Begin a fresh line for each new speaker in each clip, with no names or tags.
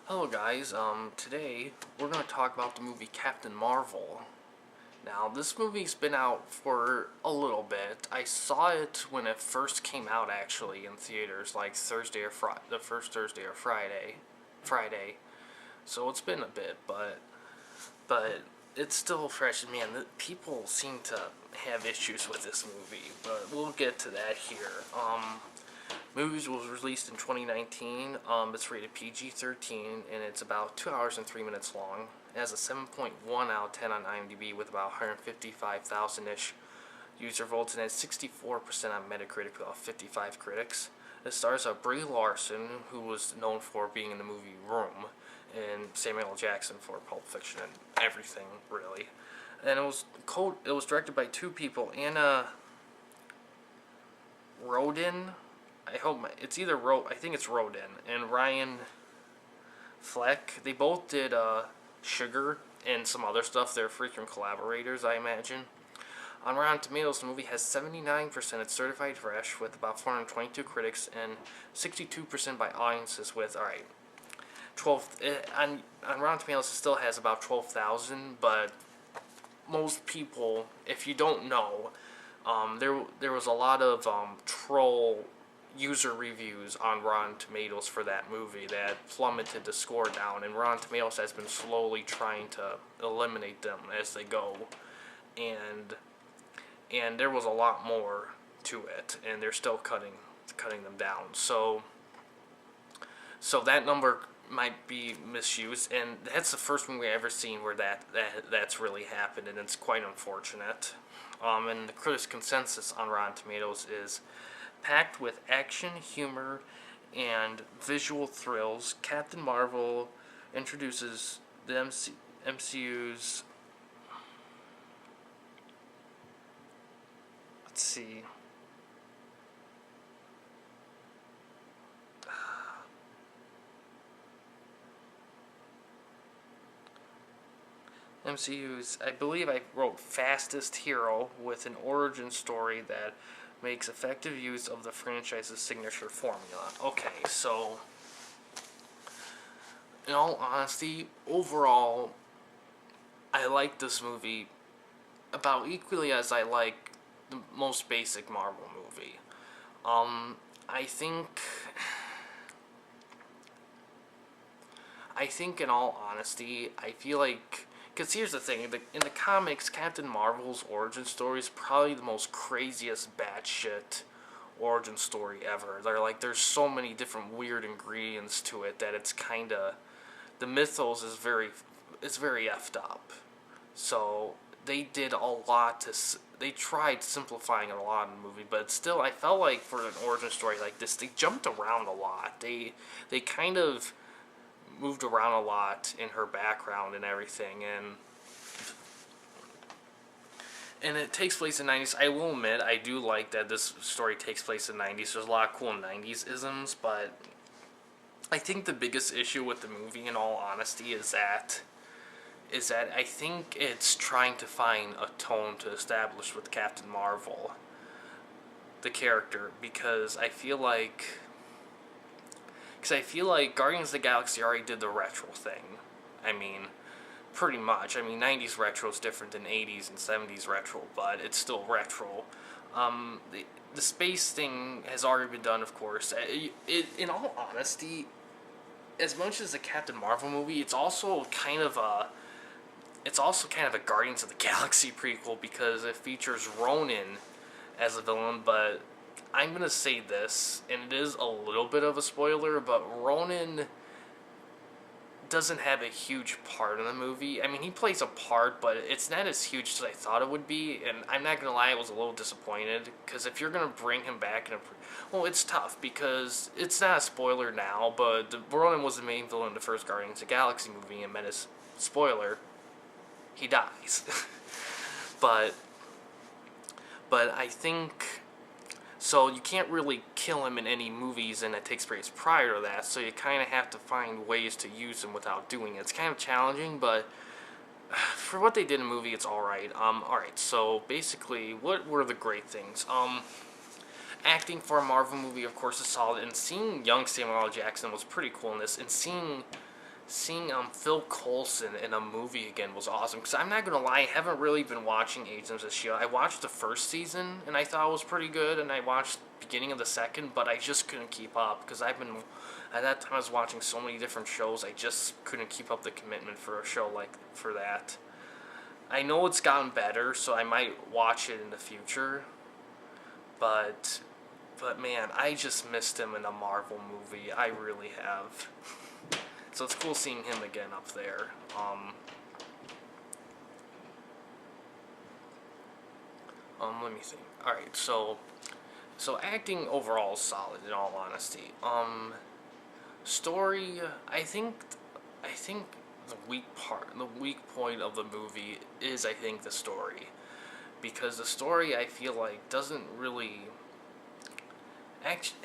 Hello guys, today we're going to talk about the movie Captain Marvel. Now, this movie's been out for a little bit. I saw it when it first came out, actually, in theaters, like the first Thursday or Friday. So it's been a bit, but it's still fresh. Man, people seem to have issues with this movie, but we'll get to that here. Movies was released in 2019. It's rated PG-13, and it's about 2 hours and 3 minutes long. It has a 7.1 out of 10 on IMDb with about 155,000-ish user votes, and has 64% on Metacritic with about 55 critics. It stars Brie Larson, who was known for being in the movie Room, and Samuel L. Jackson for Pulp Fiction and everything, really. And it was directed by two people, Anna Rodin. I think it's Rodin, and Ryan Fleck. They both did Sugar and some other stuff. They're frequent collaborators, I imagine. On Rotten Tomatoes, the movie has 79%. It's certified fresh with about 422 critics and 62% by audiences with, alright, 12. On Rotten Tomatoes, it still has about 12,000, but most people, if you don't know, there was a lot of troll user reviews on Rotten Tomatoes for that movie that plummeted the score down, and Rotten Tomatoes has been slowly trying to eliminate them as they go, and there was a lot more to it, and they're still cutting them down. So that number might be misused, and that's the first movie I've ever seen where that's really happened, and it's quite unfortunate. And the critics' consensus on Rotten Tomatoes is packed with action, humor, and visual thrills. Captain Marvel introduces the MCU's. Let's see. MCU's, I believe I wrote fastest hero with an origin story that makes effective use of the franchise's signature formula. Okay, so in all honesty, overall, I like this movie about equally as I like the most basic Marvel movie. I think in all honesty, I feel like, because here's the thing, in the comics, Captain Marvel's origin story is probably the most craziest batshit origin story ever. There's so many different weird ingredients to it that it's kinda, the mythos is very effed up. So they did a lot they tried simplifying it a lot in the movie, but still, I felt like for an origin story like this, they jumped around a lot. They kind of moved around a lot in her background and everything, and it takes place in the 90s. I will admit, I do like that this story takes place in the 90s. There's a lot of cool 90s isms, but I think the biggest issue with the movie, in all honesty, is that I think it's trying to find a tone to establish with Captain Marvel, the character, because I feel like Guardians of the Galaxy already did the retro thing. I mean, pretty much. I mean, 90s retro is different than 80s and 70s retro, but it's still retro. The space thing has already been done, of course. In all honesty, as much as the Captain Marvel movie, it's also kind of a Guardians of the Galaxy prequel, because it features Ronan as a villain, but I'm going to say this, and it is a little bit of a spoiler, but Ronan doesn't have a huge part in the movie. I mean, he plays a part, but it's not as huge as I thought it would be, and I'm not going to lie, I was a little disappointed, because if you're going to bring him back well, it's tough, because it's not a spoiler now, but Ronan was the main villain in the first Guardians of the Galaxy movie, and menace, spoiler, he dies. but I think, so you can't really kill him in any movies, and it takes place prior to that, so you kind of have to find ways to use him without doing it. It's kind of challenging, but for what they did in the movie, it's alright. Alright, so basically, what were the great things? Acting for a Marvel movie, of course, is solid, and seeing young Samuel L. Jackson was pretty cool in this, and seeing seeing Phil Coulson in a movie again was awesome. Because I'm not gonna lie, I haven't really been watching Agents of Shield. I watched the first season and I thought it was pretty good, and I watched the beginning of the second, but I just couldn't keep up because I've been at that time I was watching so many different shows. I just couldn't keep up the commitment for a show like for that. I know it's gotten better, so I might watch it in the future. But but man, I just missed him in a Marvel movie. I really have. So it's cool seeing him again up there. Let me think. All right, so acting overall is solid in all honesty. Story, I think the weak point of the movie is I think the story, because the story I feel like doesn't really actually.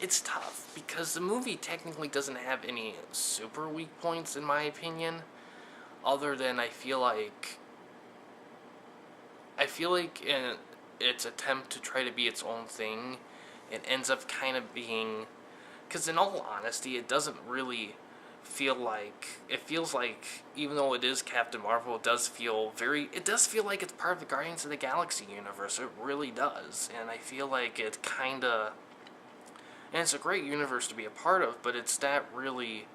It's tough because the movie technically doesn't have any super weak points in my opinion, other than I feel like in its attempt to try to be its own thing, it ends up kind of being, because in all honesty, it doesn't really feel like, it feels like, even though it is Captain Marvel, it does feel like it's part of the Guardians of the Galaxy universe. It really does, and I feel like it kind of, and it's a great universe to be a part of, but it's not really,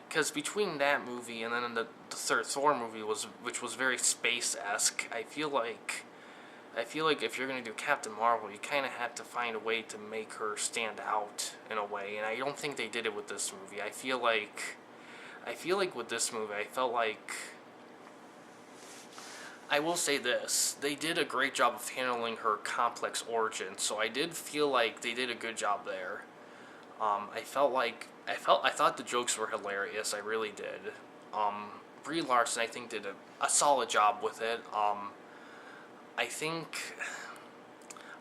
because between that movie and then the third Thor movie which was very space-esque, I feel like if you're going to do Captain Marvel, you kind of have to find a way to make her stand out in a way, and I don't think they did it with this movie. I feel like with this movie, I felt like, I will say this, they did a great job of handling her complex origin, so I did feel like they did a good job there. I thought the jokes were hilarious. I really did. Brie Larson, I think, did a solid job with it. I think,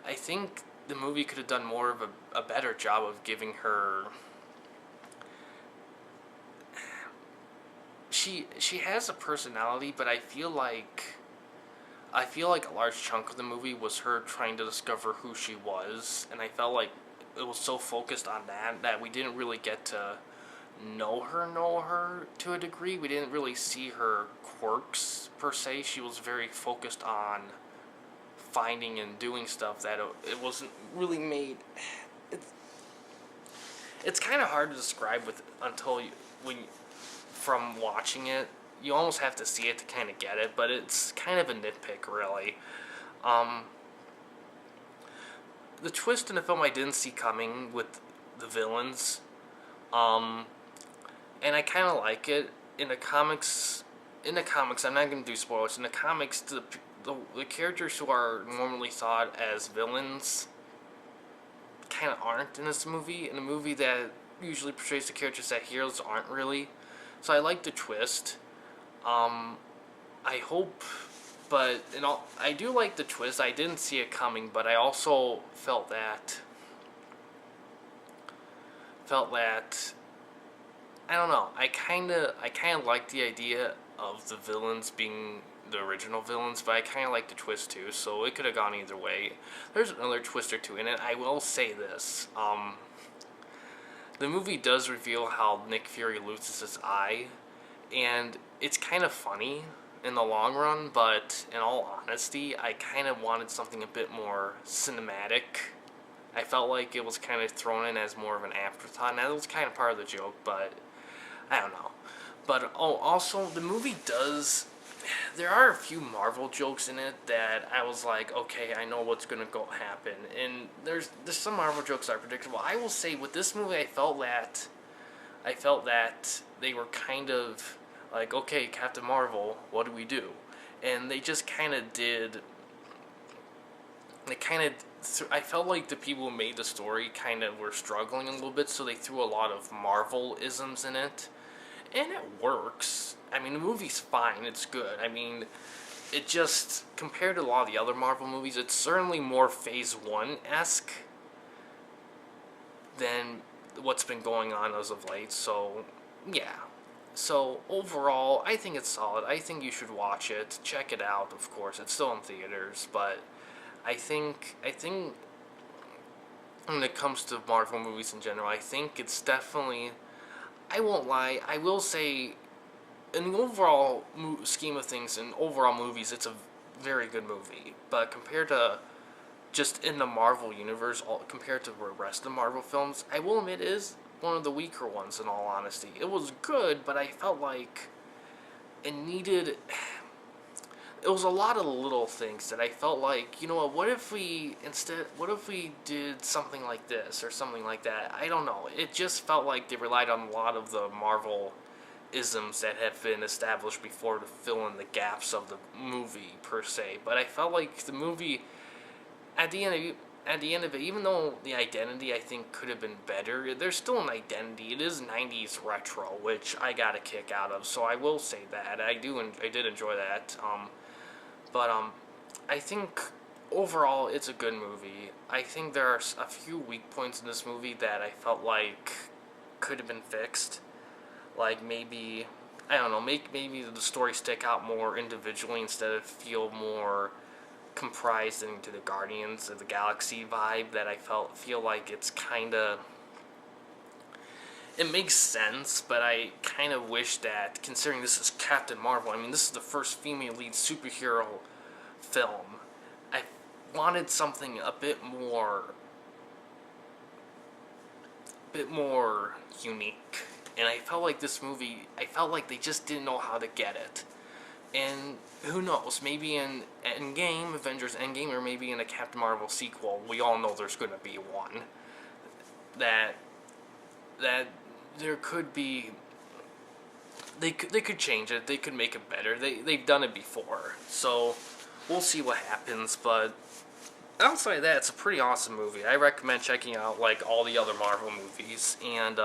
I think the movie could have done more of a better job of giving her. She has a personality, but I feel like a large chunk of the movie was her trying to discover who she was, and I felt like it was so focused on that we didn't really get to know her to a degree. We didn't really see her quirks per se. She was very focused on finding and doing stuff that it wasn't really made. It's kind of hard to describe from watching it. You almost have to see it to kind of get it, but it's kind of a nitpick, really. Um, the twist in the film I didn't see coming with the villains, um, and I kind of like it. In the comics, I'm not going to do spoilers. In the comics, the characters who are normally thought as villains kind of aren't in this movie. In a movie that usually portrays the characters that heroes aren't really. So I like the twist. I hope, but I do like the twist. I didn't see it coming, but I also felt that I don't know. I kind of like the idea of the villains being the original villains, but I kind of like the twist too. So it could have gone either way. There's another twist or two in it. I will say this. The movie does reveal how Nick Fury loses his eye, and it's kind of funny in the long run, but in all honesty, I kind of wanted something a bit more cinematic. I felt like it was kind of thrown in as more of an afterthought, and that was kind of part of the joke, but I don't know. But, also, the movie does, there are a few Marvel jokes in it that I was like, okay, I know what's gonna go happen, and there's some Marvel jokes that are predictable. I will say, with this movie, I felt that they were kind of like, okay, Captain Marvel, what do we do? And they just kind of did. I felt like the people who made the story kind of were struggling a little bit, so they threw a lot of Marvel-isms in it. And it works. I mean, the movie's fine, it's good. I mean, it just, compared to a lot of the other Marvel movies, it's certainly more Phase 1-esque than what's been going on as of late, so, yeah. So, overall, I think it's solid. I think you should watch it. Check it out, of course. It's still in theaters, but I think when it comes to Marvel movies in general, I think it's definitely, I won't lie. I will say, in the overall scheme of things, in overall movies, it's a very good movie. But compared to just in the Marvel universe, compared to the rest of the Marvel films, I will admit it is one of the weaker ones. In all honesty, it was good, but I felt like it needed. It was a lot of little things that I felt like, you know what if we instead, what if we did something like this or something like that? I don't know. It just felt like they relied on a lot of the Marvel isms that have been established before to fill in the gaps of the movie per se. But I felt like the movie at the end of it, even though the identity I think could have been better, there's still an identity. It is 90s retro, which I got a kick out of. So I will say that I did enjoy that. But I think overall it's a good movie. I think there are a few weak points in this movie that I felt like could have been fixed. Like maybe, I don't know, make maybe the story stick out more individually instead of feel more comprised into the Guardians of the Galaxy vibe that I feel like it's kind of, it makes sense, but I kind of wish that, considering this is Captain Marvel, I mean, this is the first female lead superhero film, I wanted something a bit more unique. And I felt like this movie, I felt like they just didn't know how to get it. And who knows, maybe in Endgame, Avengers Endgame, or maybe in a Captain Marvel sequel, we all know there's going to be one, that there could be, they could change it, they could make it better, they've done it before, so we'll see what happens. But outside of that, it's a pretty awesome movie. I recommend checking out like all the other Marvel movies, and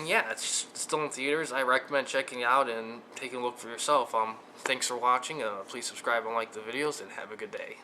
yeah, it's still in theaters. I recommend checking it out and taking a look for yourself. Thanks for watching. Please subscribe and like the videos, and have a good day.